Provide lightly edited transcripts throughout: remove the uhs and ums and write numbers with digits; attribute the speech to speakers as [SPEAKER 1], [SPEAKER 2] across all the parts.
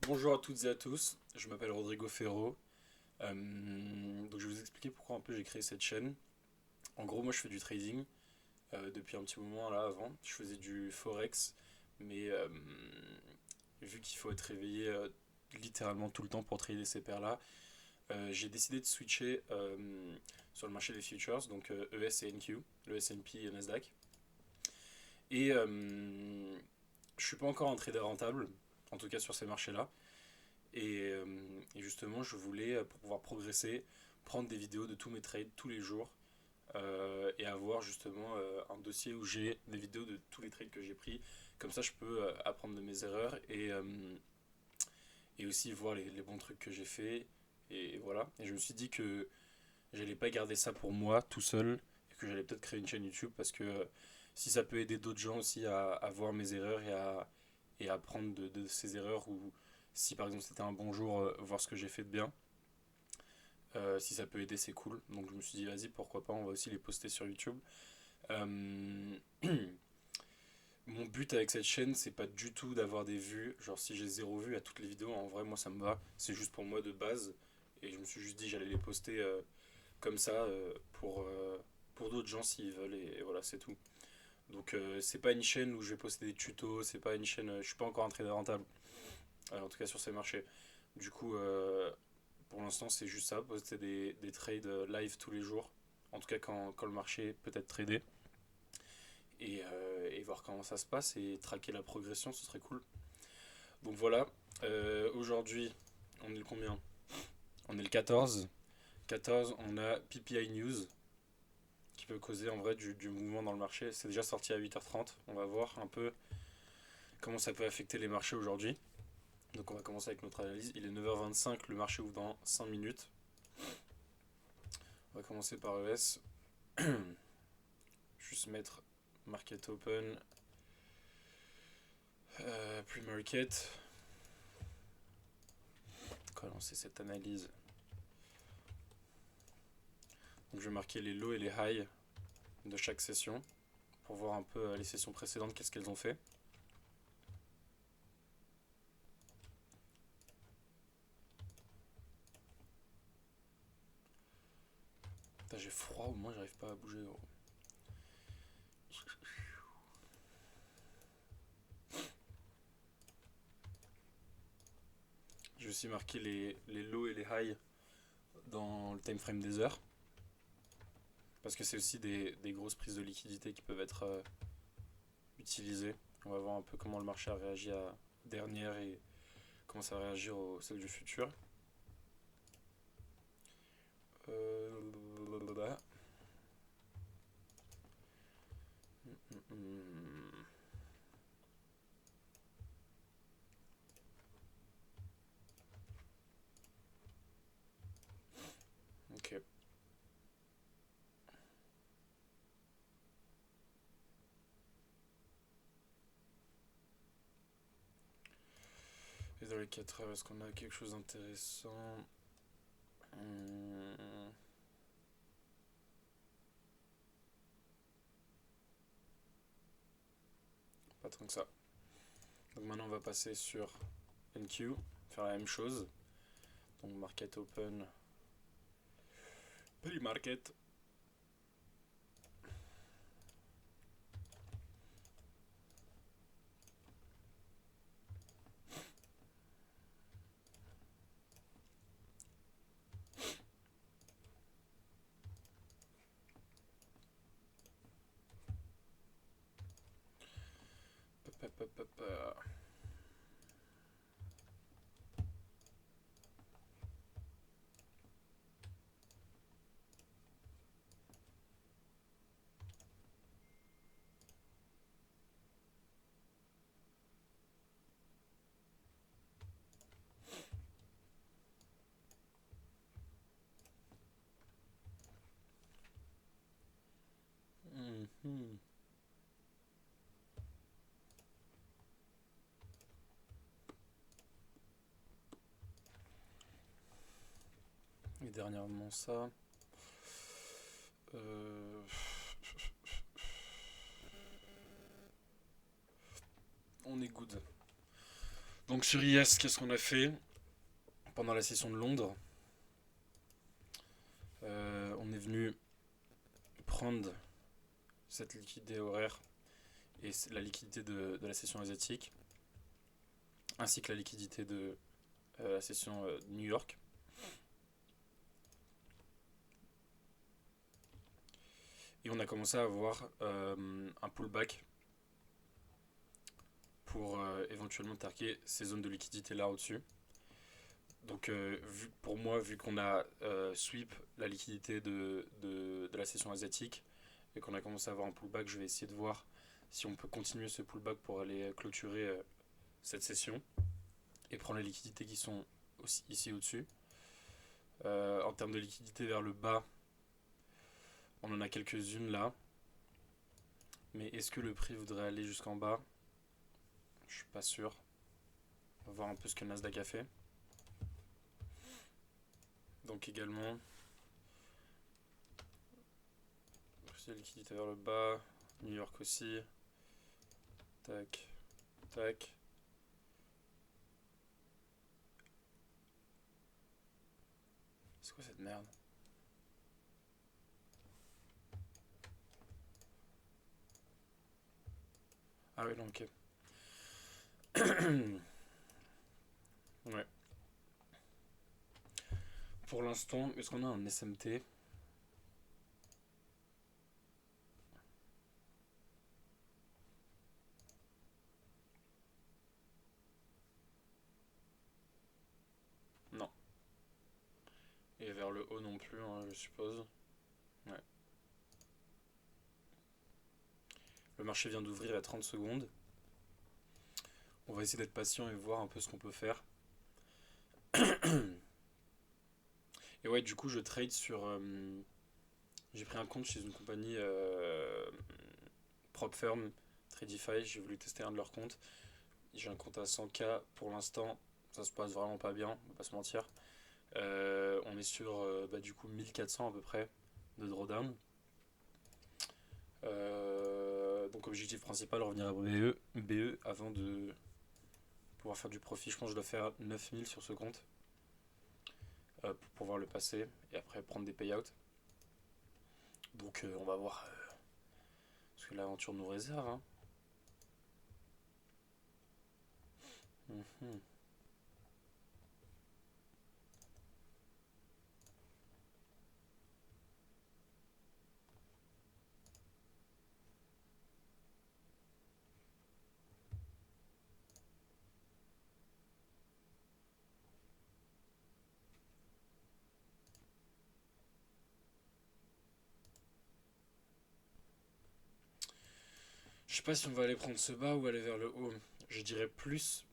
[SPEAKER 1] Bonjour à toutes et à tous, je m'appelle Rodrigo Ferro. Donc je vais vous expliquer pourquoi un peu j'ai créé cette chaîne. En gros, moi je fais du trading depuis un petit moment là avant. Je faisais du forex, mais vu qu'il faut être réveillé littéralement tout le temps pour trader ces paires-là, j'ai décidé de switcher sur le marché des futures, donc ES et NQ, le S&P et Nasdaq. Et je suis pas encore un trader rentable, en tout cas sur ces marchés-là. Et justement, je voulais, pour pouvoir progresser, prendre des vidéos de tous mes trades tous les jours et avoir justement un dossier où j'ai des vidéos de tous les trades que j'ai pris. Comme ça, je peux apprendre de mes erreurs et aussi voir les bons trucs que j'ai fait. Et voilà. Et je me suis dit que j'allais pas garder ça pour moi tout seul et que j'allais peut-être créer une chaîne YouTube parce que si ça peut aider d'autres gens aussi à voir mes erreurs et à apprendre de ces erreurs ou si par exemple c'était un bon jour, voir ce que j'ai fait de bien. Si ça peut aider, c'est cool. Donc je me suis dit, vas-y, pourquoi pas, on va aussi les poster sur YouTube. Euh, Mon but avec cette chaîne, c'est pas du tout d'avoir des vues. Genre, si j'ai zéro vue à toutes les vidéos, en vrai, moi ça me va. C'est juste pour moi de base. Et je me suis juste dit, j'allais les poster comme ça pour d'autres gens s'ils veulent. Et voilà, c'est tout. Donc, c'est pas une chaîne où je vais poster des tutos. C'est pas une chaîne. Je suis pas encore un trader rentable. En tout cas, sur ces marchés. Du coup, pour l'instant, c'est juste ça, poster des trades live tous les jours. En tout cas, quand le marché peut être tradé. Et voir comment ça se passe et traquer la progression, ce serait cool. Donc voilà, aujourd'hui, on est le combien? On est le 14. 14, on a PPI News qui peut causer en vrai du mouvement dans le marché. C'est déjà sorti à 8h30. On va voir un peu comment ça peut affecter les marchés aujourd'hui. Donc on va commencer avec notre analyse. Il est 9h25, le marché ouvre dans 5 minutes. On va commencer par ES. Juste mettre Market Open, Pre-Market. On va lancer cette analyse. Donc je vais marquer les lows et les highs de chaque session pour voir un peu les sessions précédentes, qu'est-ce qu'elles ont fait. Putain, j'ai froid, au moins j'arrive pas à bouger. Gros. Je vais aussi marquer les lows et les highs dans le time frame des heures. Parce que c'est aussi des grosses prises de liquidité qui peuvent être utilisées. On va voir un peu comment le marché a réagi à dernière et comment ça va réagir au celle du futur. Euh... Ok. Et dans les 4 heures, est-ce qu'on a quelque chose d'intéressant? Pas tant que ça. Donc maintenant on va passer sur NQ, faire la même chose. Donc market open, pre-market. Et dernièrement ça. Euh, on est good. Donc sur IS, qu'est-ce qu'on a fait pendant la session de Londres? On est venu prendre cette liquidité horaire et la liquidité de la session asiatique, ainsi que la liquidité de la session New York. Et on a commencé à avoir un pullback pour éventuellement targuer ces zones de liquidité là au-dessus. Donc pour moi, vu qu'on a sweep la liquidité de la session asiatique et qu'on a commencé à avoir un pullback, je vais essayer de voir si on peut continuer ce pullback pour aller clôturer cette session et prendre les liquidités qui sont aussi ici au-dessus. En termes de liquidité vers le bas, on en a quelques-unes là. Mais est-ce que le prix voudrait aller jusqu'en bas? Je suis pas sûr. On va voir un peu ce que le Nasdaq a fait. Donc également, la liquidité vers le bas, New York aussi. Tac, tac. C'est quoi cette merde? Ah oui, non, ok. Ouais. Pour l'instant, est-ce qu'on a un SMT? Non. Et vers le haut non plus, hein, je suppose. Ouais. Le marché vient d'ouvrir à 30 secondes. On va essayer d'être patient et voir un peu ce qu'on peut faire. Et ouais, du coup, je trade sur. J'ai pris un compte chez une compagnie PropFirm, Tradify. J'ai voulu tester un de leurs comptes. J'ai un compte à 100K pour l'instant. Ça se passe vraiment pas bien, on va pas se mentir. On est sur du coup 1400 à peu près de drawdown. Donc objectif principal, revenir à BE avant de pouvoir faire du profit. Je pense que je dois faire 9000 sur ce compte pour pouvoir le passer et après prendre des payouts. Donc on va voir ce que l'aventure nous réserve. Hein. Mhm. Je sais pas si on va aller prendre ce bas ou aller vers le haut. Je dirais plus.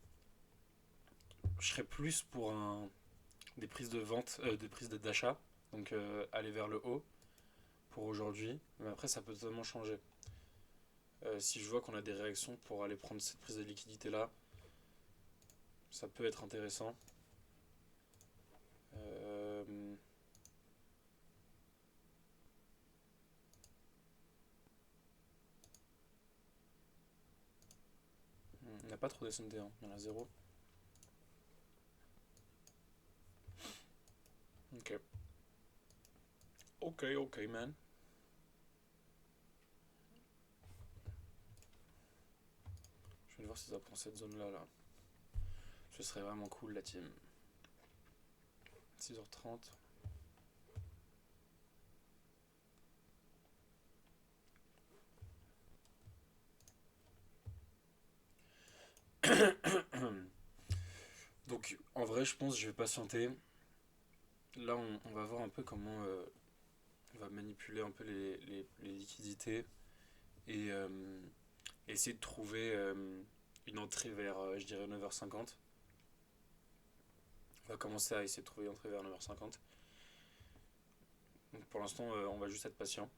[SPEAKER 1] Je serais plus pour des prises de vente, des prises d'achat. Donc aller vers le haut pour aujourd'hui. Mais après, ça peut totalement changer. Si je vois qu'on a des réactions pour aller prendre cette prise de liquidité là, ça peut être intéressant. Euh, on n'a pas trop descendu, hein. Il y en a zéro. Ok. Ok, ok, man. Je vais voir si ça prend cette zone là, là. Ce serait vraiment cool la team. 6h30. Donc en vrai, je pense que je vais patienter. Là, on va voir un peu comment on va manipuler un peu les liquidités et essayer de trouver une entrée vers, je dirais, 9h50. On va commencer à essayer de trouver une entrée vers 9h50. Donc pour l'instant, on va juste être patient.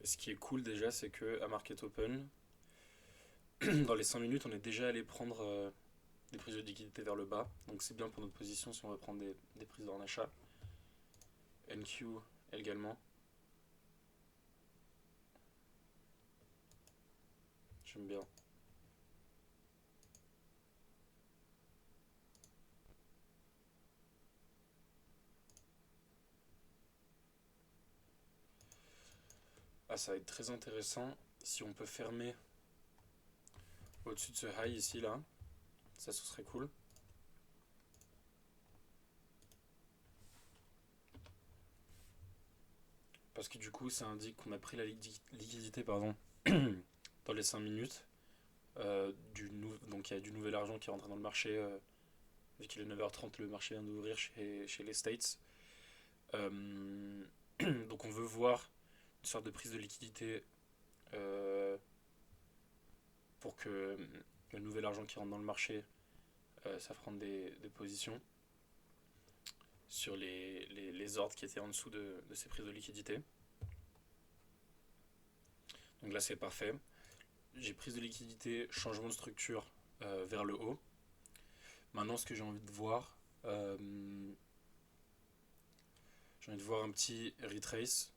[SPEAKER 1] Ce qui est cool déjà, c'est que à Market Open, dans les 5 minutes, on est déjà allé prendre des prises de liquidité vers le bas. Donc c'est bien pour notre position si on veut prendre des prises en achat. NQ également. J'aime bien. Ah, ça va être très intéressant si on peut fermer au-dessus de ce high ici là. Ça, ce serait cool. Parce que du coup, ça indique qu'on a pris la liquidité pardon, dans les 5 minutes. Donc il y a du nouvel argent qui est rentré dans le marché. Vu qu'il est 9h30, le marché vient d'ouvrir chez les States. Donc on veut voir une sorte de prise de liquidité pour que le nouvel argent qui rentre dans le marché, ça prenne des positions sur les ordres qui étaient en dessous de ces prises de liquidité. Donc là c'est parfait. J'ai prise de liquidité, changement de structure vers le haut. Maintenant ce que j'ai envie de voir, un petit retrace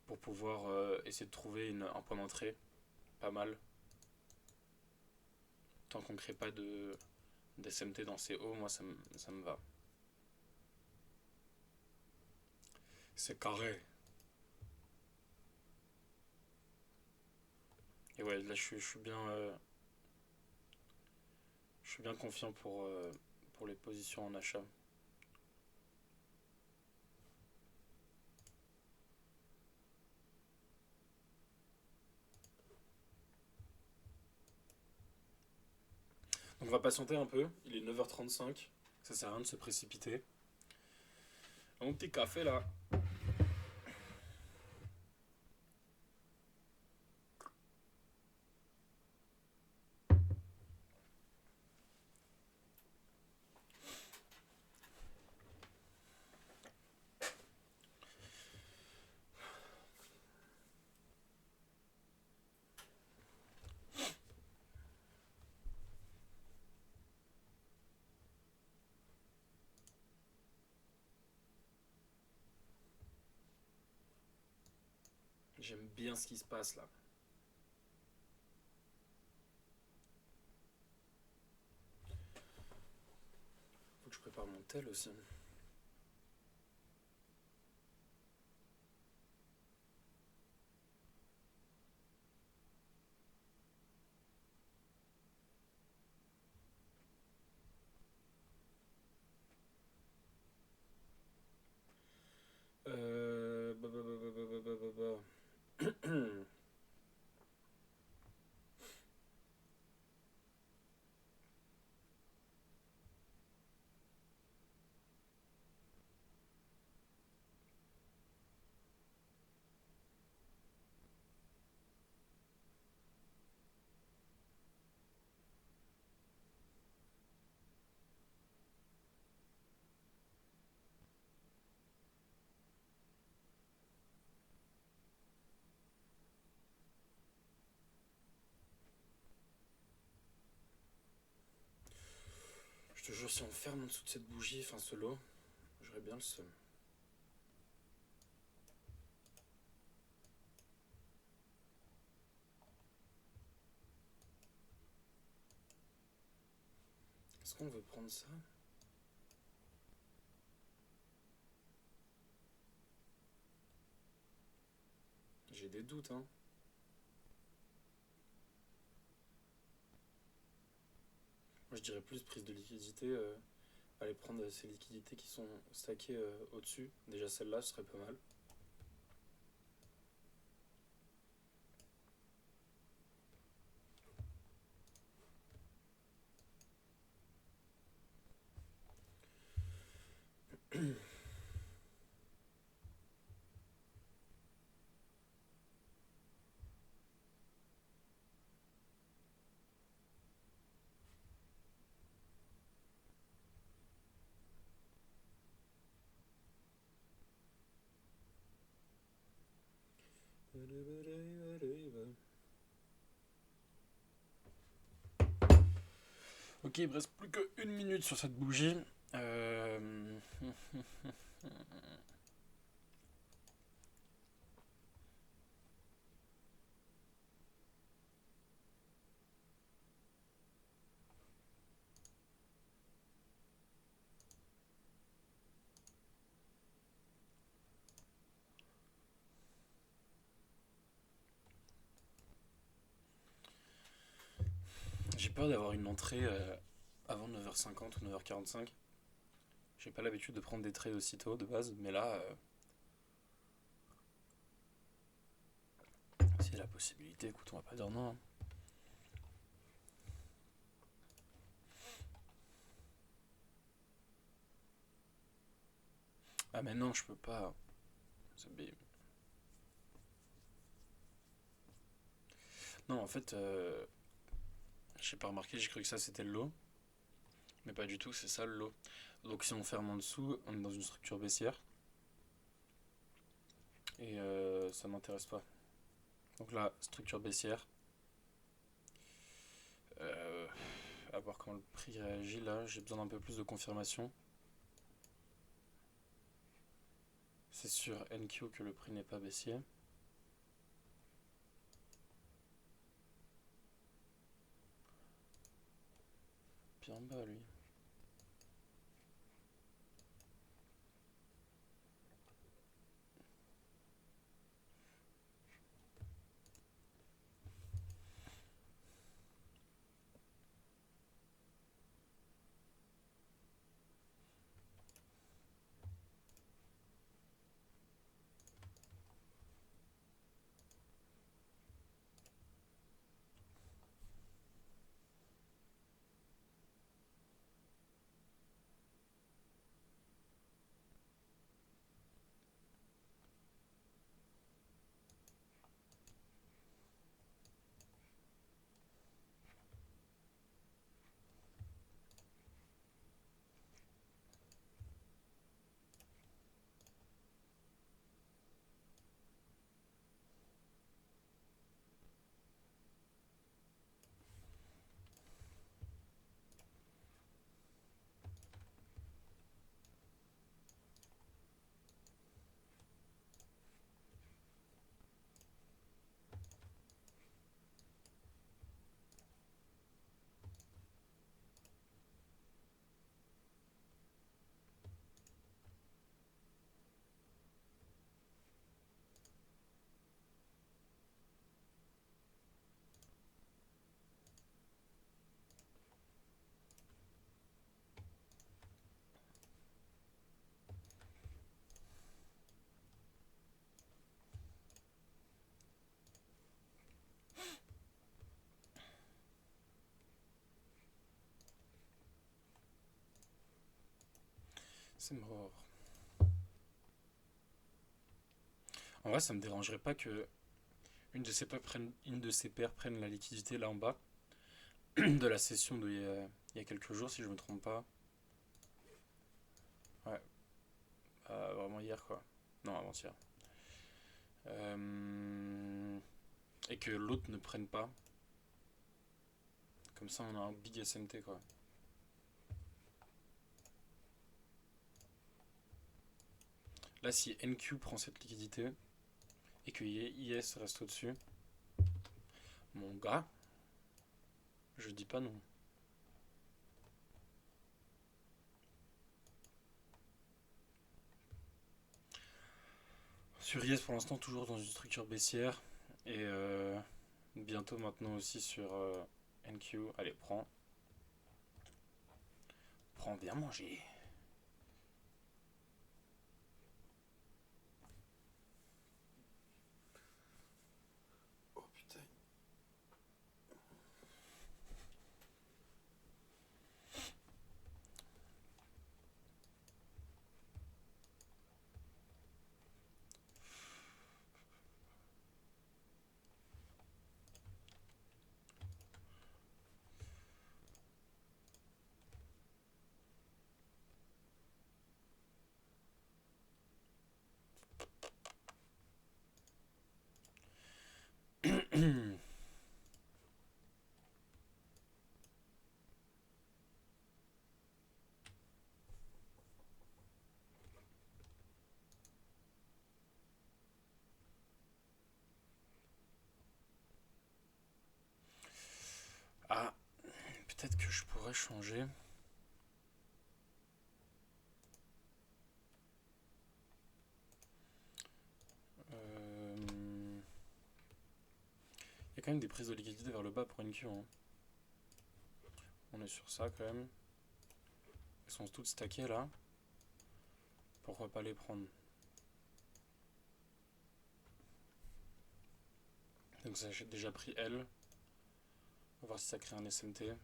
[SPEAKER 1] pour pouvoir essayer de trouver un point d'entrée pas mal. Tant qu'on ne crée pas d'SMT dans ces hauts, moi ça me va. C'est carré. Et ouais, là je suis bien, confiant pour les positions en achat. Donc on va patienter un peu, il est 9h35, ça sert à rien de se précipiter. Un petit café là. J'aime bien ce qui se passe là. Faut que je prépare mon tel aussi. Bah, bah, bah, bah, bah, bah, bah, bah. Je te jure, si on ferme en dessous de cette bougie, enfin ce lot, j'aurais bien le seum. Est-ce qu'on veut prendre ça? J'ai des doutes, hein. Moi, je dirais plus prise de liquidité. Aller prendre ces liquidités qui sont stackées au-dessus. Déjà, celle-là, ce serait pas mal. Ok, il me reste plus qu'une minute sur cette bougie. Euh... J'ai peur d'avoir une entrée avant 9h50 ou 9h45. J'ai pas l'habitude de prendre des trades aussitôt de base, mais là, s'il y a la possibilité, écoute, on va pas dire non, hein. Ah mais non, je peux pas. Non, en fait, j'ai pas remarqué, j'ai cru que ça c'était le lot, mais pas du tout, c'est ça le lot. Donc si on ferme en dessous, on est dans une structure baissière, et ça m'intéresse pas. Donc là, structure baissière. Euh, à voir comment le prix réagit là, j'ai besoin d'un peu plus de confirmation. C'est sur NQ que le prix n'est pas baissier. Bien bas lui. C'est mort. En vrai, ça me dérangerait pas que une de ces paires prenne la liquidité là en bas de la session il y a quelques jours, si je me trompe pas. Ouais, vraiment hier quoi. Non, avant-hier. Et que l'autre ne prenne pas. Comme ça, on a un big SMT quoi. Là, si NQ prend cette liquidité et que IS reste au-dessus, mon gars, je dis pas non. Sur IS, pour l'instant, toujours dans une structure baissière. Et bientôt maintenant aussi sur NQ. Allez, prends. Prends bien manger. Oh putain. peut-être que je pourrais changer. Il y a quand même des prises de liquidité vers le bas pour NQ. Hein. On est sur ça quand même. Elles sont toutes stackées là. Pourquoi pas les prendre? Donc ça j'ai déjà pris L. On va voir si ça crée un SMT.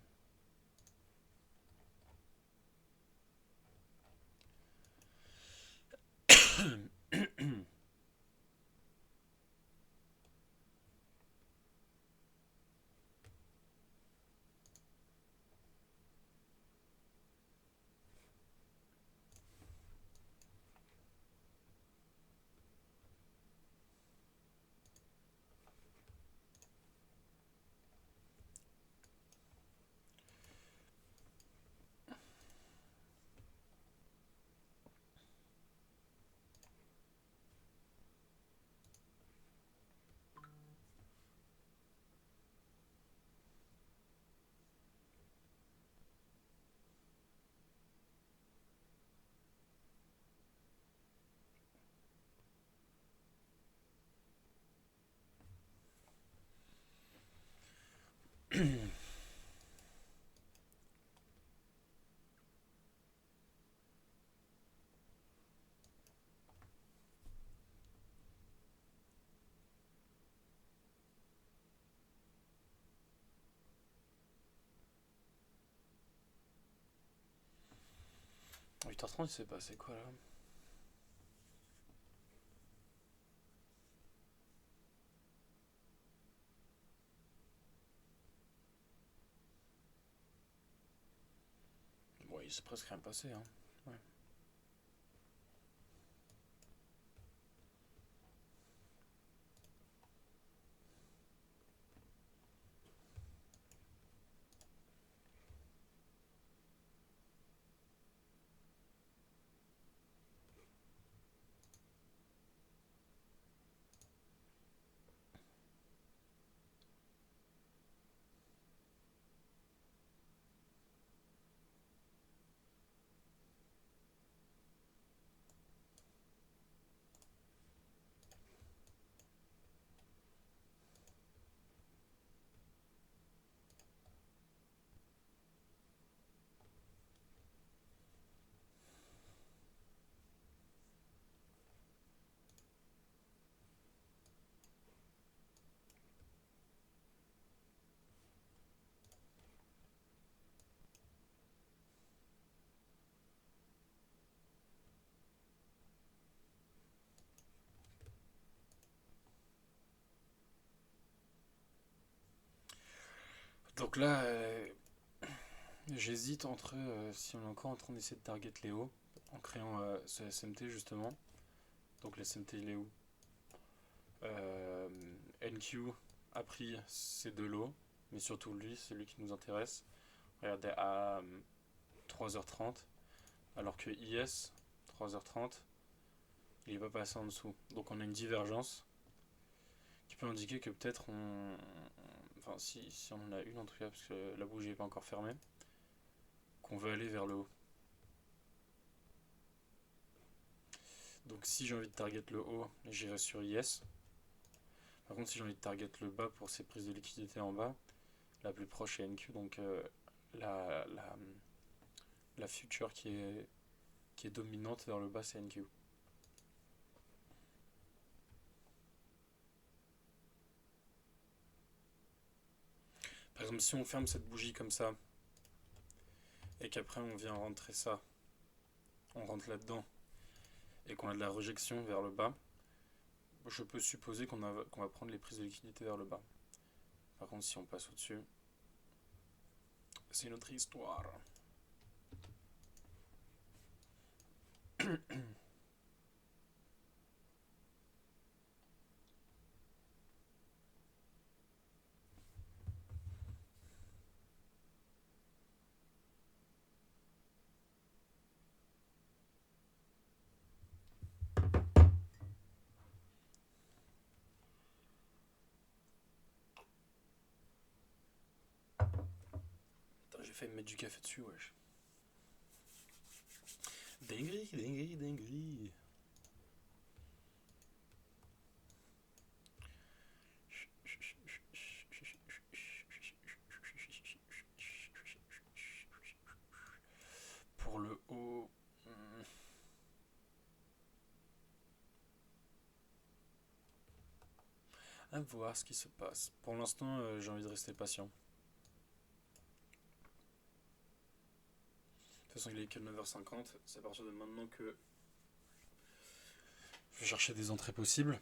[SPEAKER 1] À 8h30 il s'est passé quoi là? Bon, il s'est presque rien passé. Hein. Ouais. Donc là, j'hésite entre si on est encore en train d'essayer de target les hauts en créant ce SMT justement. Donc le SMT il est où? NQ a pris ces deux lots, mais surtout lui, c'est lui qui nous intéresse. Regardez à 3h30, alors que IS 3h30, il n'est pas passé en dessous. Donc on a une divergence qui peut indiquer que peut-être enfin si on en a une en tout cas, parce que la bougie n'est pas encore fermée, qu'on veut aller vers le haut. Donc si j'ai envie de target le haut, j'irai sur IS. Par contre si j'ai envie de target le bas pour ces prises de liquidité en bas, la plus proche est NQ, donc la, la, la future qui est dominante vers le bas c'est NQ. Par exemple si on ferme cette bougie comme ça, et qu'après on vient rentrer ça, on rentre là-dedans, et qu'on a de la rejection vers le bas, je peux supposer qu'on va prendre les prises de liquidité vers le bas. Par contre si on passe au-dessus, c'est une autre histoire. failli me mettre du café dessus, wesh. Dinguerie, dinguerie, dinguerie. Pour le haut. À voir ce qui se passe. Pour l'instant, j'ai envie de rester patient. De toute façon, il est que 9h50. C'est à partir de maintenant que je vais chercher des entrées possibles.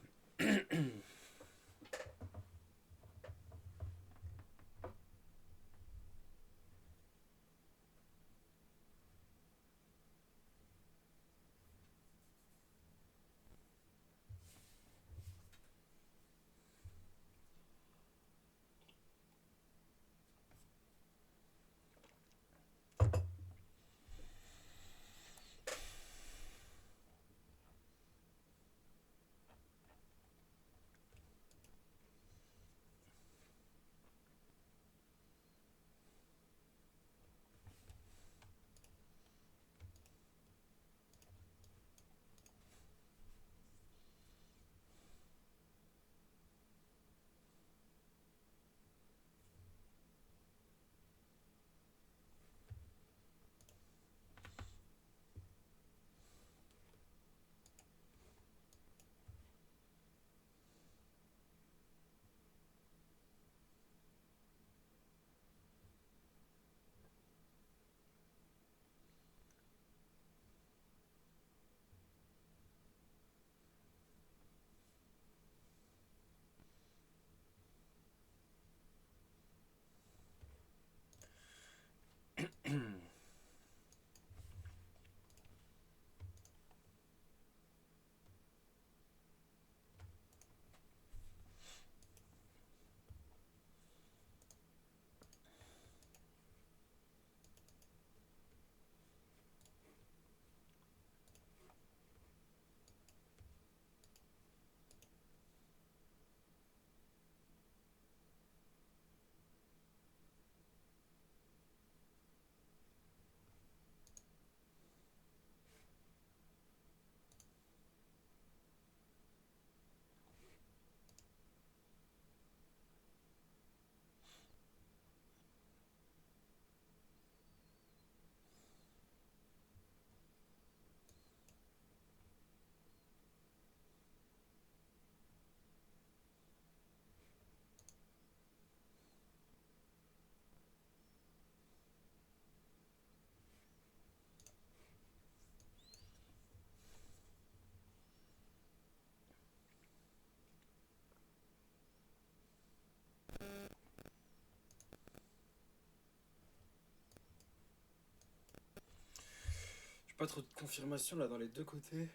[SPEAKER 1] Pas trop de confirmation là dans les deux côtés.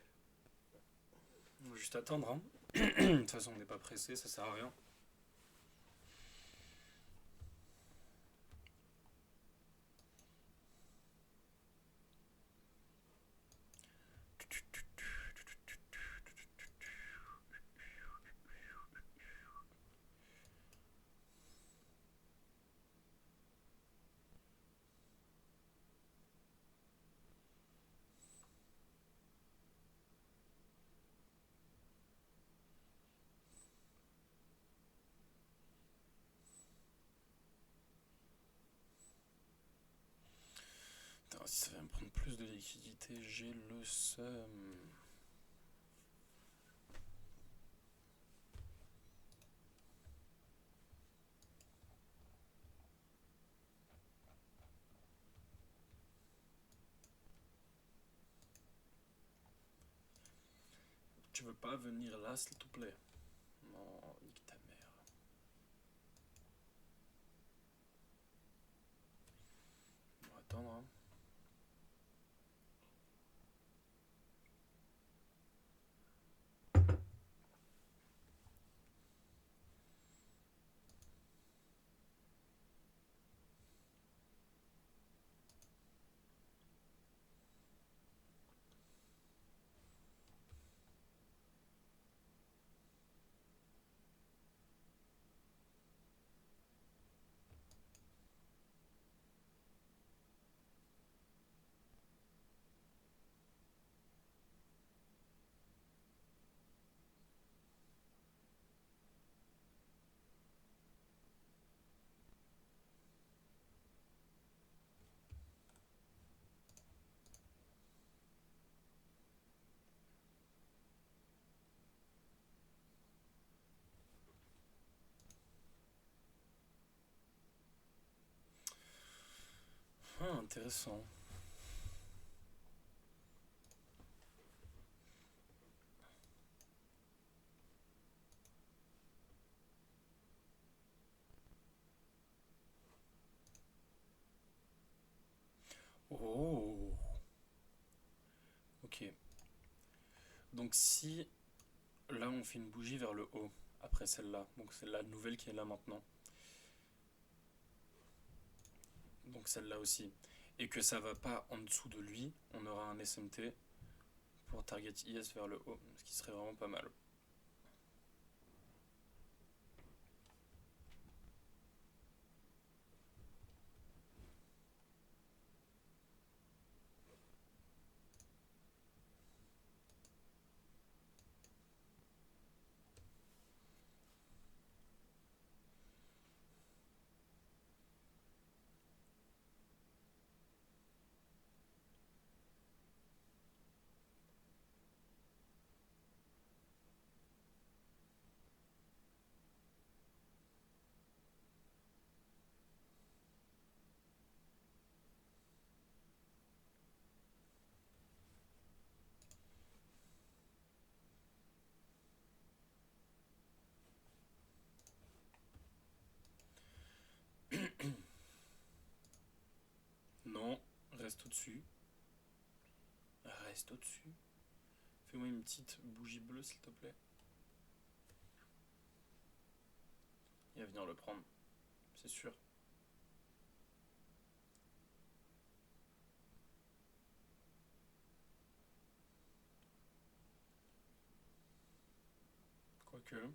[SPEAKER 1] On va juste attendre. Hein. De toute façon, on n'est pas pressé, ça sert à rien. Putain, si ça va me prendre plus de liquidité, j'ai le seum. Tu veux pas venir là, s'il te plaît? Non, nique ta mère. On va attendre. Hein. intéressant. Oh, ok. Donc si là on fait une bougie vers le haut, après celle-là, donc c'est la nouvelle qui est là maintenant, donc celle-là aussi, et que ça va pas en dessous de lui, on aura un SMT pour target IS vers le haut, ce qui serait vraiment pas mal. Non, reste au-dessus. Reste au-dessus. Fais-moi une petite bougie bleue s'il te plaît. Il va venir le prendre, c'est sûr. Quoique.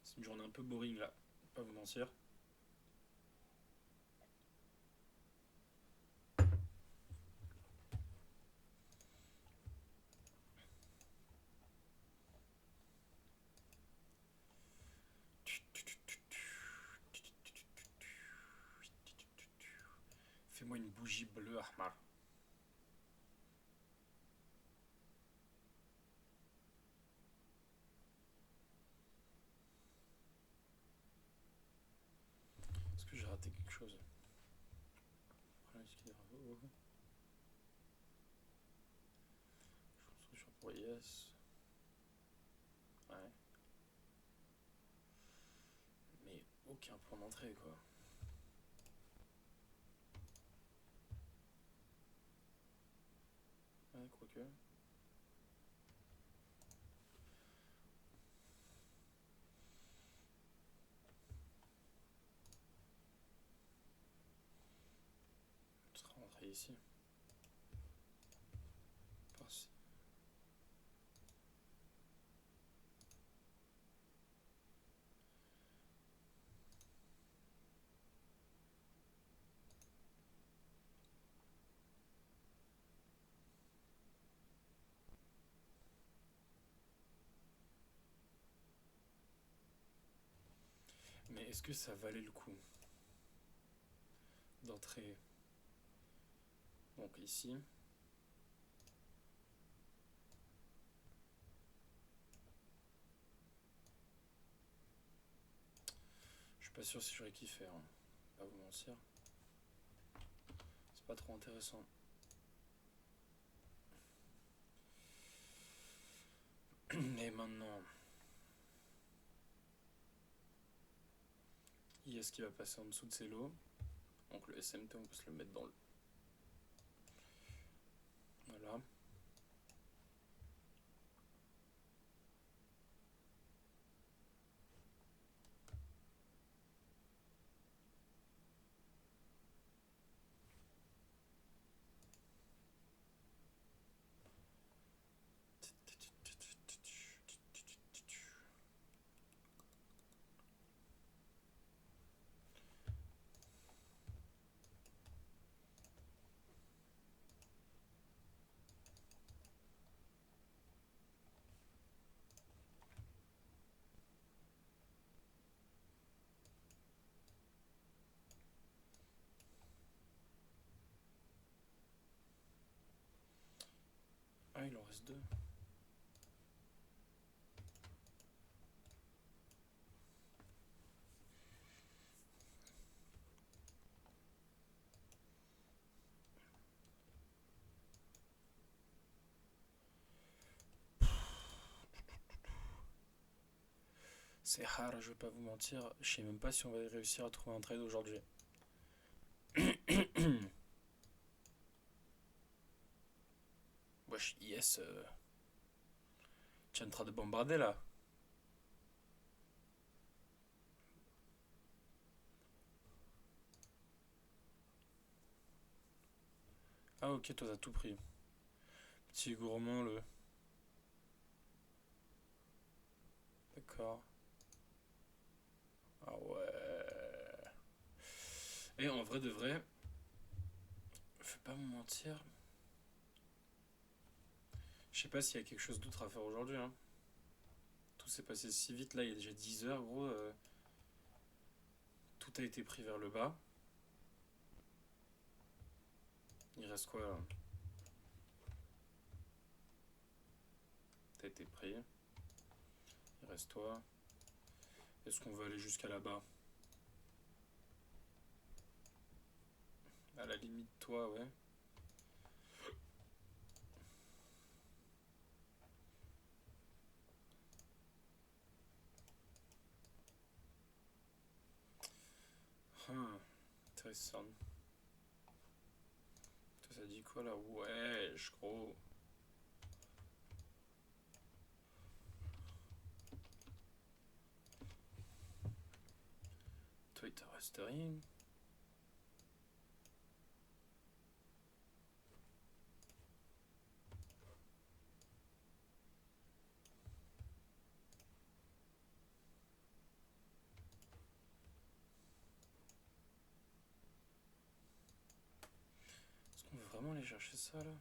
[SPEAKER 1] C'est une journée un peu boring là, pas vous mentir. Fais-moi une bougie bleue, Ahmar. Est-ce que j'ai raté quelque chose? Je suis pour yes. Ouais. Mais aucun point d'entrée quoi. Ouais, quoique. On sera rentré ici. Par-ci. Mais est-ce que ça valait le coup d'entrer donc ici? Je suis pas sûr si j'aurais kiffé, hein. Pas vous mentir. C'est pas trop intéressant. Et maintenant, IS qui va passer en dessous de ces lots. Donc le SMT, on peut se le mettre dans le. Voilà. il en reste deux. C'est rare, je vais pas vous mentir. Je sais même pas si on va réussir à trouver un trade aujourd'hui. Wesh, yes. Tu es en train de bombarder là. Ah ok, toi t'as tout pris. Petit gourmand le. D'accord. Ah ouais. Et en vrai de vrai, je vais pas me mentir. Je sais pas s'il y a quelque chose d'autre à faire aujourd'hui. Hein. Tout s'est passé si vite là, il est déjà 10 heures gros. Tout a été pris vers le bas. Il reste quoi là? T'as été pris. Il reste toi. Est-ce qu'on va aller jusqu'à là-bas? À la limite toi, ouais. Ah, intéressant. Toi ça dit quoi là? Wesh gros. Toi il te reste rien. Est-ce qu'on veut vraiment aller chercher ça là?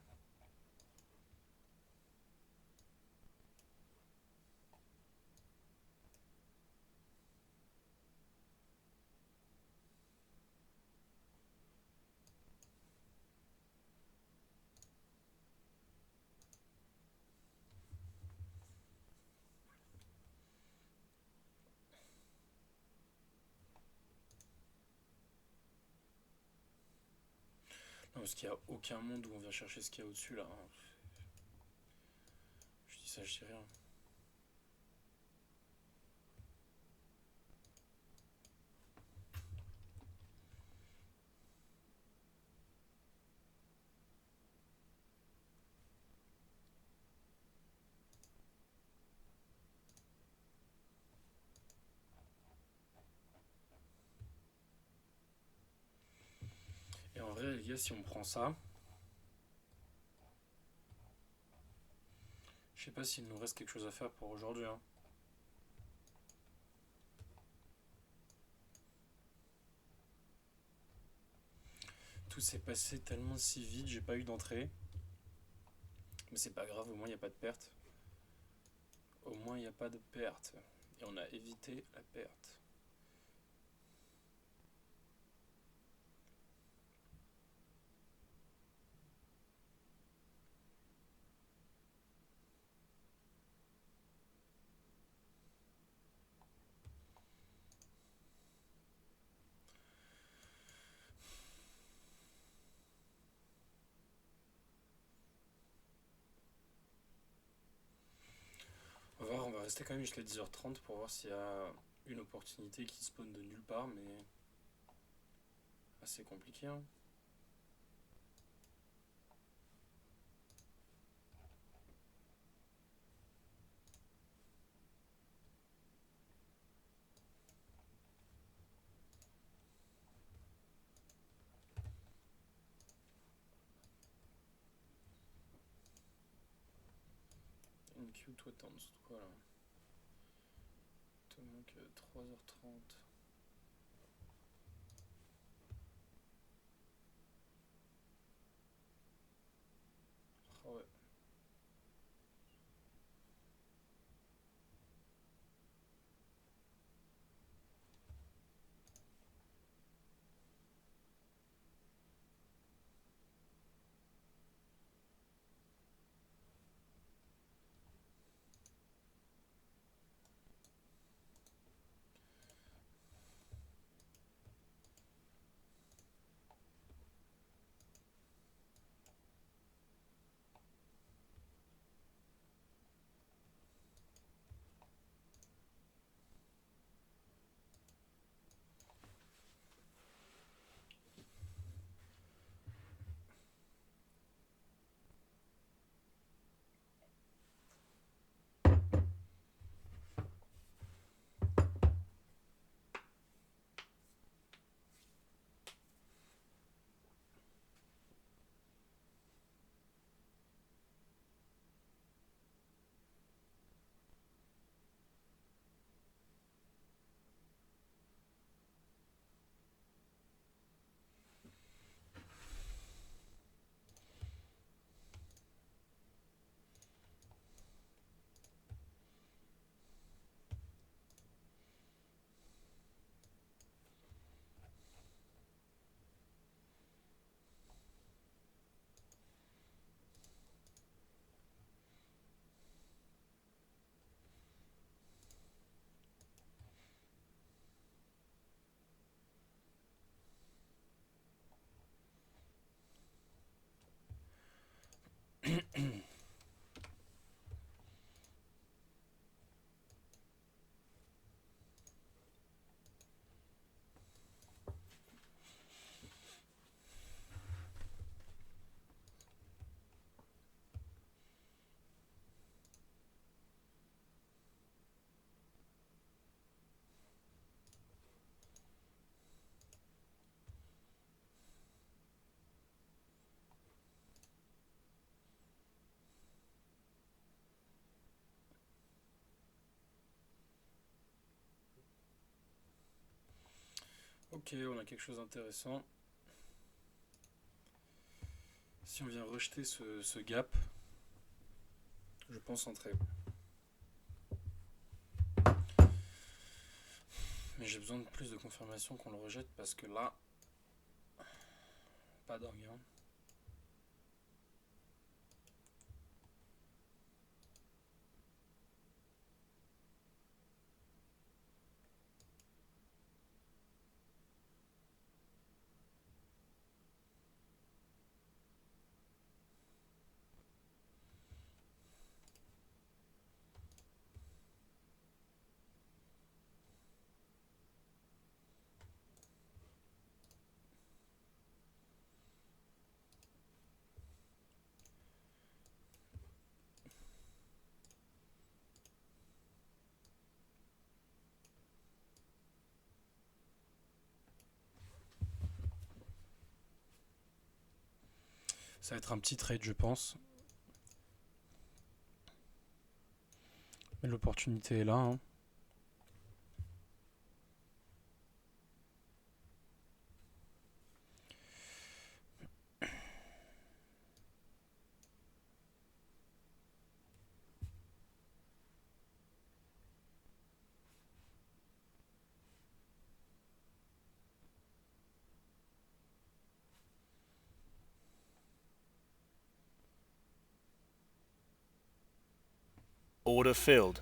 [SPEAKER 1] Non, parce qu'il n'y a aucun monde où on vient chercher ce qu'il y a au-dessus là. Hein. Je dis ça, je dis rien. Et en vrai, les gars, si on prend ça, je sais pas s'il nous reste quelque chose à faire pour aujourd'hui. Hein. Tout s'est passé tellement si vite, j'ai pas eu d'entrée. Mais c'est pas grave, au moins il n'y a pas de perte. Au moins il n'y a pas de perte. Et on a évité la perte. On va voir, on va rester quand même jusqu'à 10h30 pour voir s'il y a une opportunité qui spawn de nulle part, mais assez compliqué. Hein. Une queue, toi t'es en dessous de quoi là? Il te manque 3h30. Ah ouais. Ok, on a quelque chose d'intéressant. Si on vient rejeter ce gap, je pense entrer. Mais j'ai besoin de plus de confirmation qu'on le rejette parce que là, pas dingue. Hein. Ça va être un petit trade, je pense. Mais l'opportunité est là. Hein.
[SPEAKER 2] Order filled.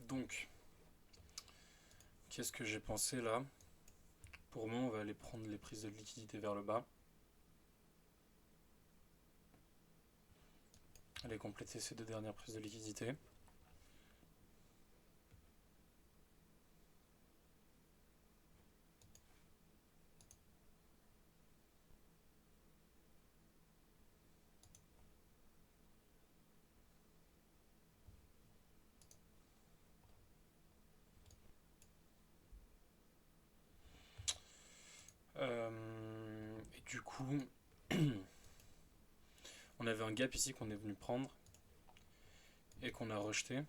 [SPEAKER 1] Donc, qu'est-ce que j'ai pensé là? Pour moi, on va aller prendre les prises de liquidité vers le bas. Aller compléter ces deux dernières prises de liquidité. Et du coup, on avait un gap ici qu'on est venu prendre et qu'on a rejeté.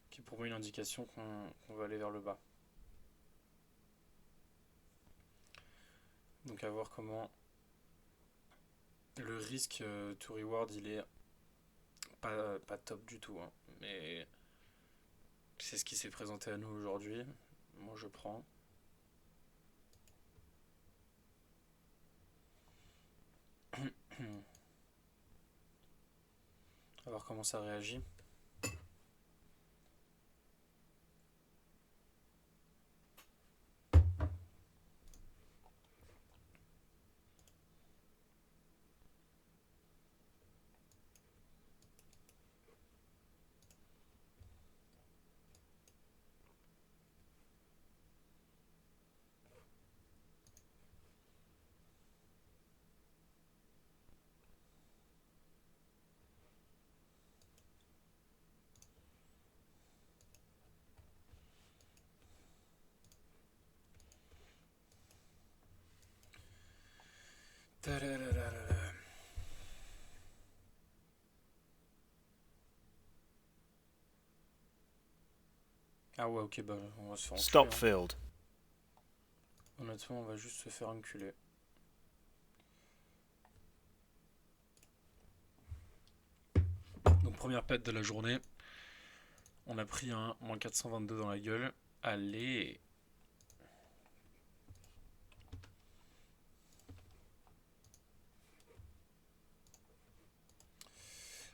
[SPEAKER 1] Qui est pour moi une indication qu'on va aller vers le bas. Donc à voir comment le risque to reward il est pas top du tout. Hein. Mais c'est ce qui s'est présenté à nous aujourd'hui. Moi je prends. À voir comment ça réagit. Ah ouais, ok, bah on va se faire enculer,
[SPEAKER 2] Stop
[SPEAKER 1] hein.
[SPEAKER 2] field.
[SPEAKER 1] Honnêtement, on va juste se faire enculer. Donc première pète de la journée. On a pris un moins 422 dans la gueule. Allez.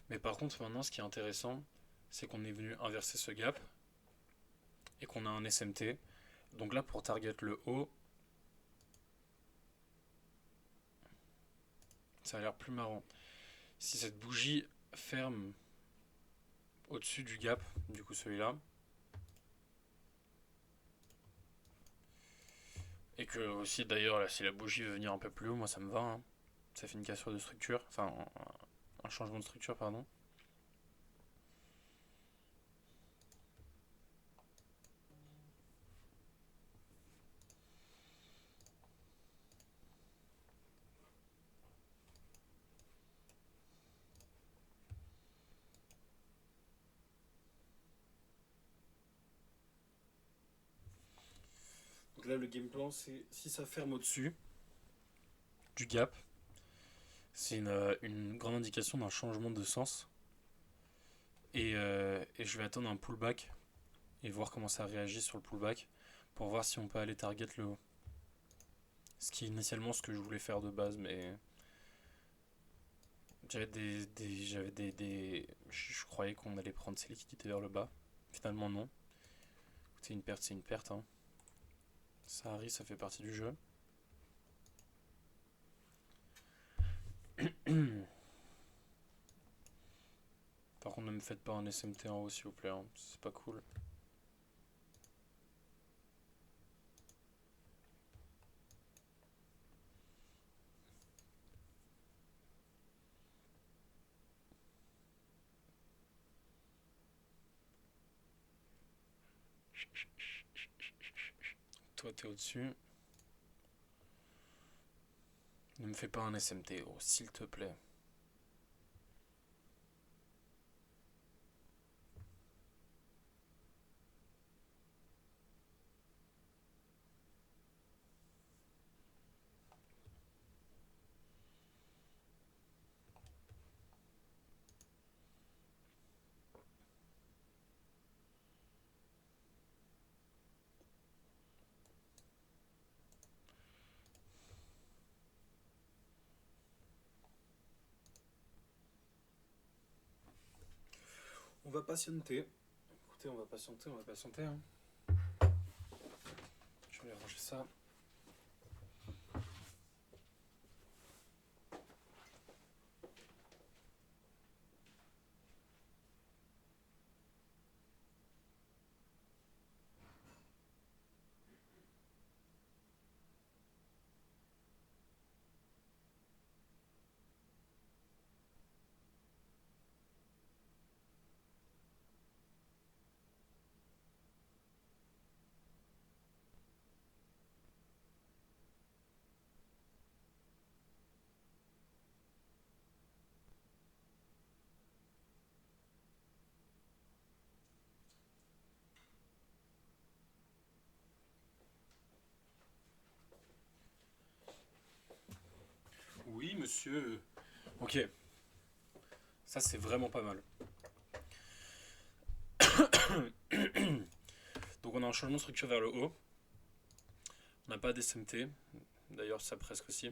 [SPEAKER 1] Mais par contre, maintenant, ce qui est intéressant, c'est qu'on est venu inverser ce gap et qu'on a un SMT. Donc là, pour target le haut, ça a l'air plus marrant. Si cette bougie ferme au-dessus du gap, du coup celui-là, et que aussi d'ailleurs, là, si la bougie veut venir un peu plus haut, moi ça me va, hein. Ça fait une cassure de structure, enfin un changement de structure, pardon. Donc là, le game plan, c'est si ça ferme au-dessus du gap, c'est une grande indication d'un changement de sens. Et je vais attendre un pullback et voir comment ça réagit sur le pullback pour voir si on peut aller target le haut. Ce qui est initialement ce que je voulais faire de base, mais je croyais qu'on allait prendre ces liquidités vers le bas. Finalement, non. C'est une perte, hein. Ça arrive, ça fait partie du jeu. Par contre, ne me faites pas un SMT en haut, s'il vous plaît, hein. C'est pas cool. Toi, t'es au-dessus. Ne me fais pas un SMT, oh, s'il te plaît. On va patienter. Écoutez, on va patienter, hein. Je vais ranger ça. Oui, monsieur. Ok, ça c'est vraiment pas mal. Donc on a un changement de structure vers le haut. On n'a pas d'SMT. D'ailleurs, ça presque aussi.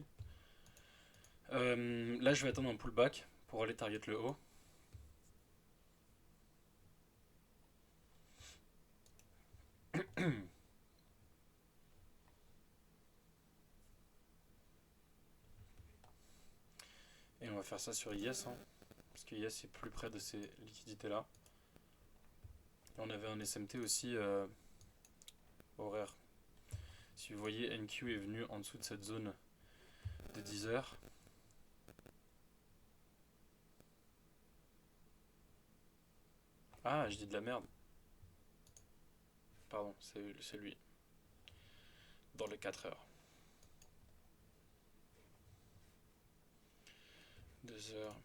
[SPEAKER 1] Là, je vais attendre un pullback pour aller target le haut. Et on va faire ça sur IS, hein, parce que IS est plus près de ces liquidités-là. Et on avait un SMT aussi horaire. Si vous voyez, NQ est venu en dessous de cette zone de 10 heures. Ah, je dis de la merde. Pardon, c'est lui. Dans les 4 heures. 2 heures.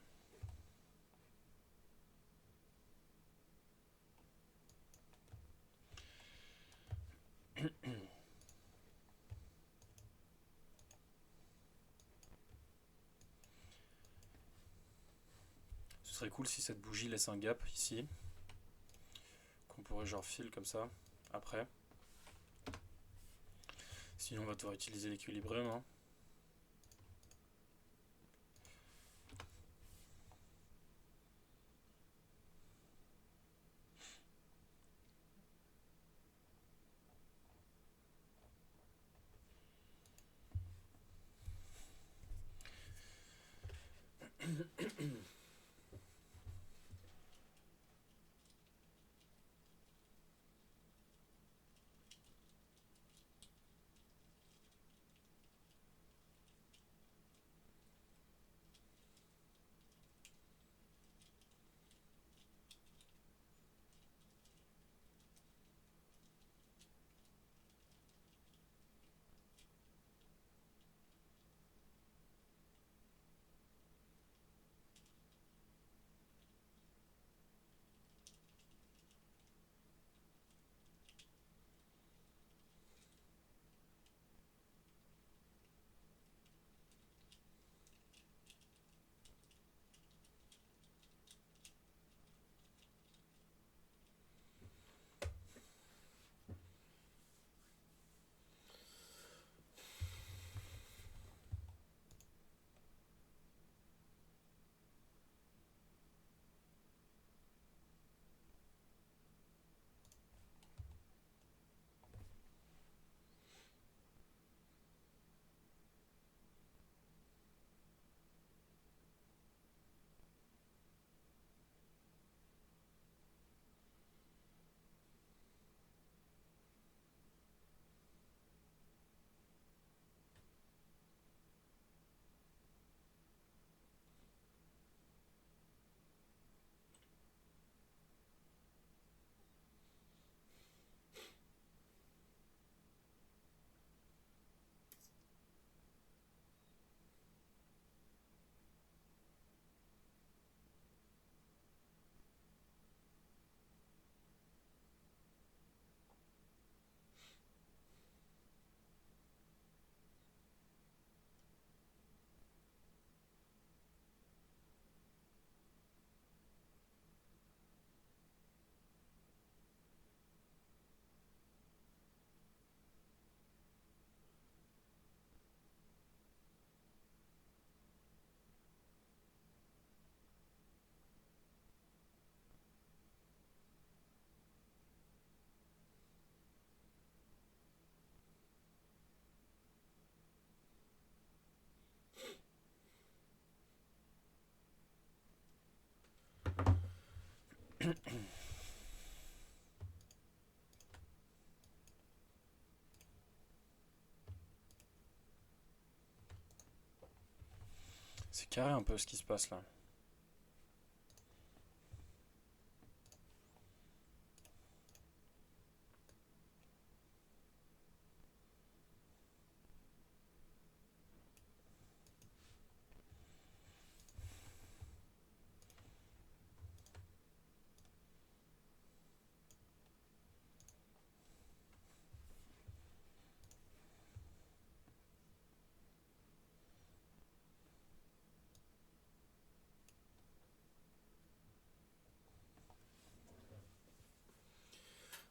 [SPEAKER 1] Ce serait cool si cette bougie laisse un gap ici, qu'on pourrait genre filer comme ça, après. Sinon on va devoir utiliser l'équilibrium, hein. C'est carré un peu ce qui se passe là.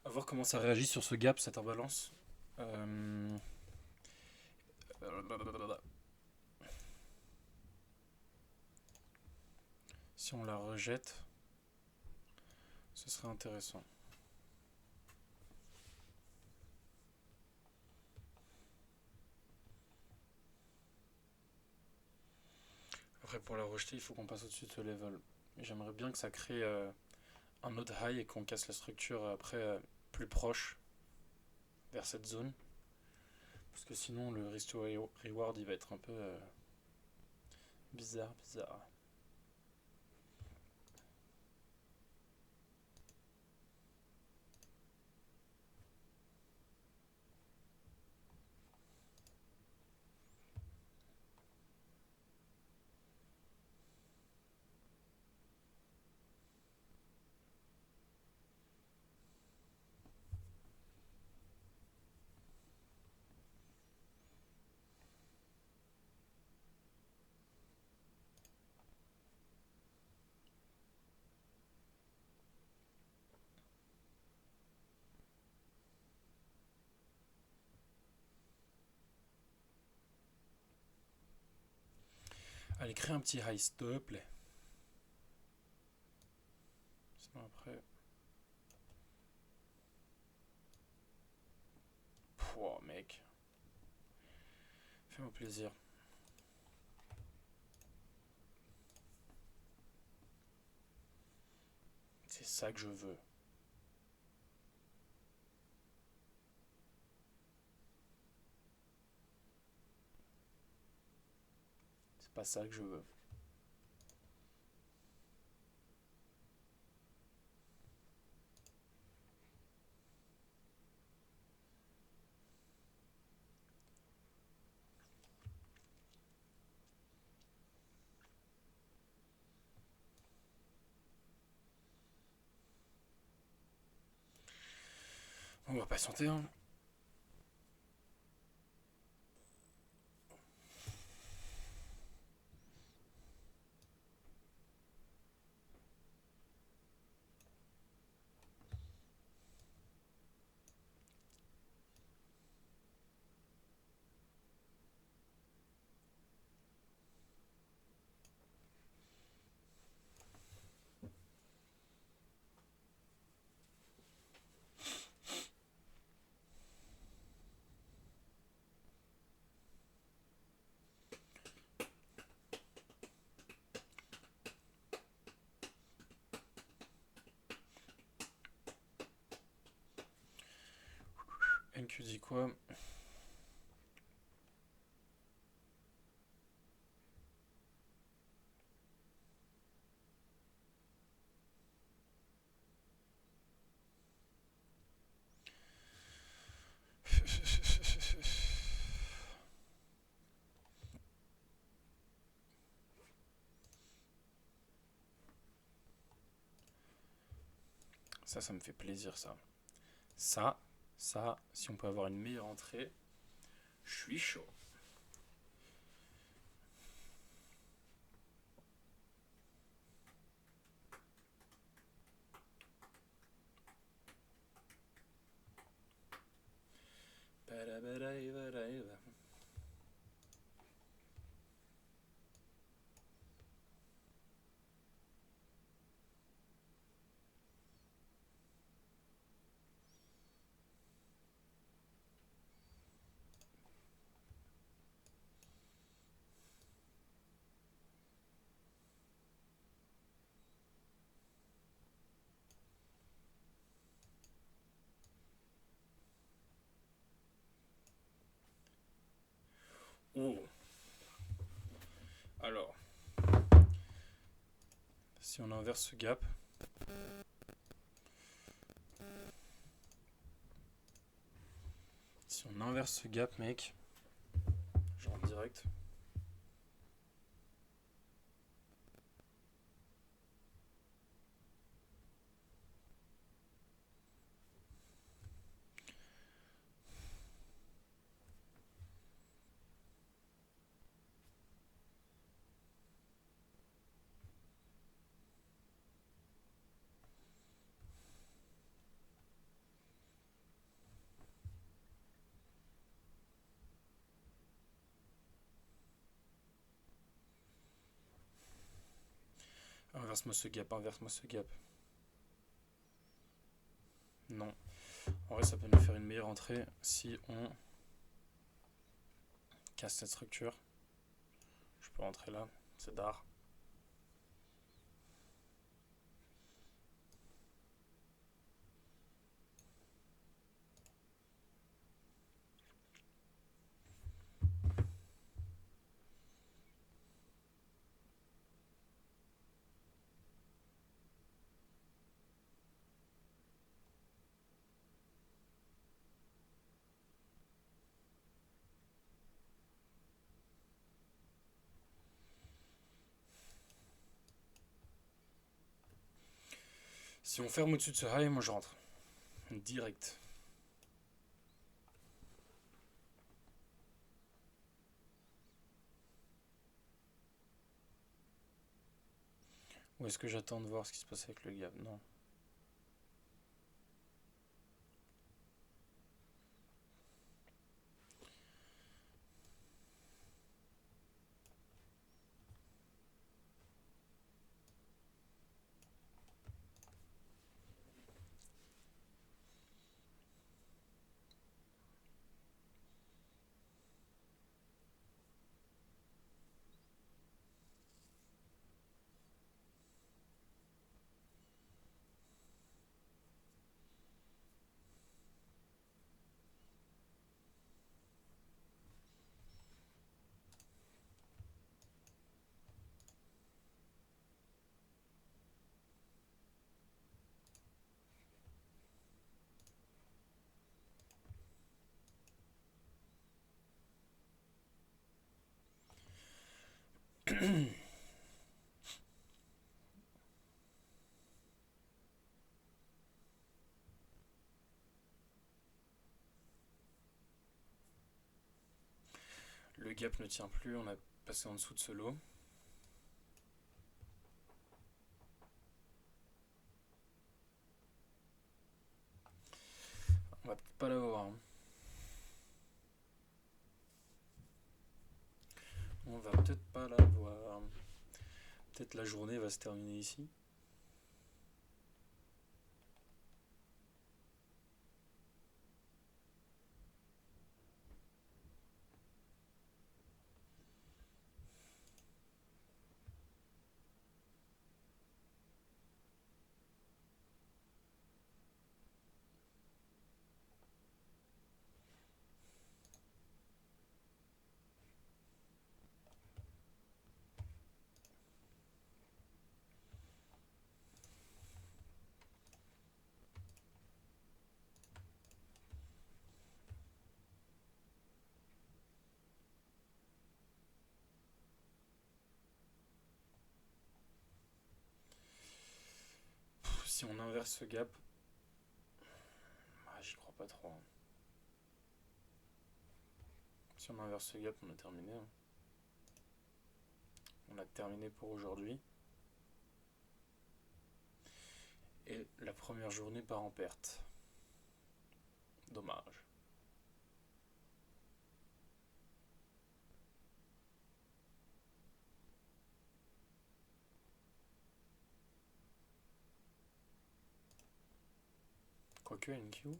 [SPEAKER 1] À voir comment ça réagit sur ce gap, cette imbalance. Euh, Si on la rejette, ce serait intéressant. Après, pour la rejeter, il faut qu'on passe au-dessus de ce level. J'aimerais bien que ça crée un autre high et qu'on casse la structure après plus proche vers cette zone. Parce que sinon, le risk to reward, il va être un peu bizarre, bizarre. Allez, crée un petit high, s'il te plaît. Sinon après... Pouah, mec. Fais-moi plaisir. C'est ça que je veux. C'est pas ça que je veux. On va patienter, hein. NQ dit quoi? Ça me fait plaisir, ça. Ça, si on peut avoir une meilleure entrée, je suis chaud. Oh. Alors, si on inverse ce gap, mec, je rentre direct. Inverse-moi ce gap. Non. En vrai, ça peut nous faire une meilleure entrée si on casse cette structure. Je peux rentrer là, c'est d'art. Si on ferme au-dessus de ce high, moi je rentre. Direct. Ou est-ce que j'attends de voir ce qui se passe avec le gap? Non. gap ne tient plus, on a passé en dessous de ce lot. On va peut-être pas l'avoir. Hein. On va peut-être pas l'avoir. Peut-être la journée va se terminer ici. Si on inverse ce gap, j'y crois pas trop. Hein. Si on inverse ce gap, on a terminé. Hein. On a terminé pour aujourd'hui. Et la première journée part en perte. Dommage. Quoique NQ.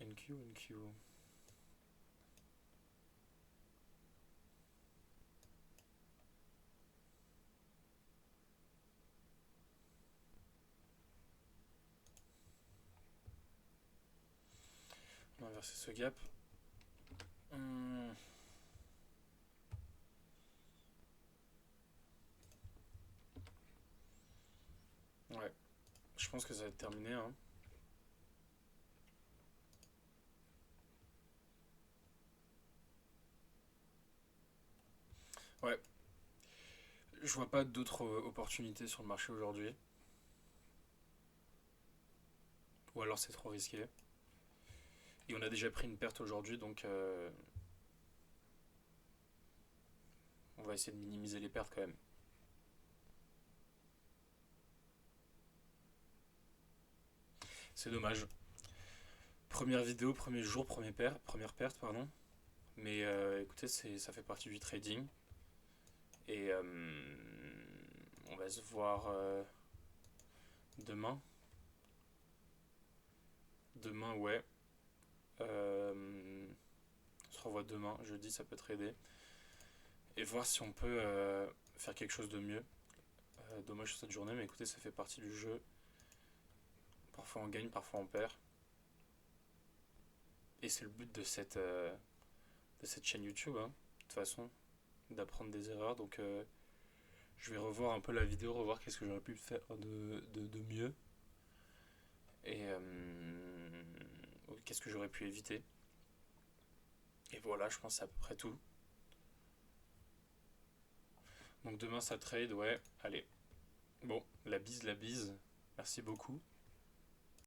[SPEAKER 1] NQ. On va inverser ce gap. Ouais. Je pense que ça va être terminé. Hein. Ouais. Je vois pas d'autres opportunités sur le marché aujourd'hui. Ou alors c'est trop risqué. Et on a déjà pris une perte aujourd'hui, donc on va essayer de minimiser les pertes quand même. C'est dommage. Première vidéo, premier jour, première perte, pardon. Mais écoutez, ça fait partie du trading. Et on va se voir demain. Demain, ouais. On se revoit demain, jeudi, ça peut trader. Et voir si on peut faire quelque chose de mieux. Dommage cette journée, mais écoutez, ça fait partie du jeu. Parfois on gagne, parfois on perd. Et c'est le but de cette chaîne YouTube, hein, de toute façon, d'apprendre des erreurs. Donc je vais revoir un peu la vidéo, revoir qu'est-ce que j'aurais pu faire de mieux. Et qu'est-ce que j'aurais pu éviter. Et voilà, je pense que c'est à peu près tout. Donc demain ça trade, ouais, allez. Bon, la bise. Merci beaucoup.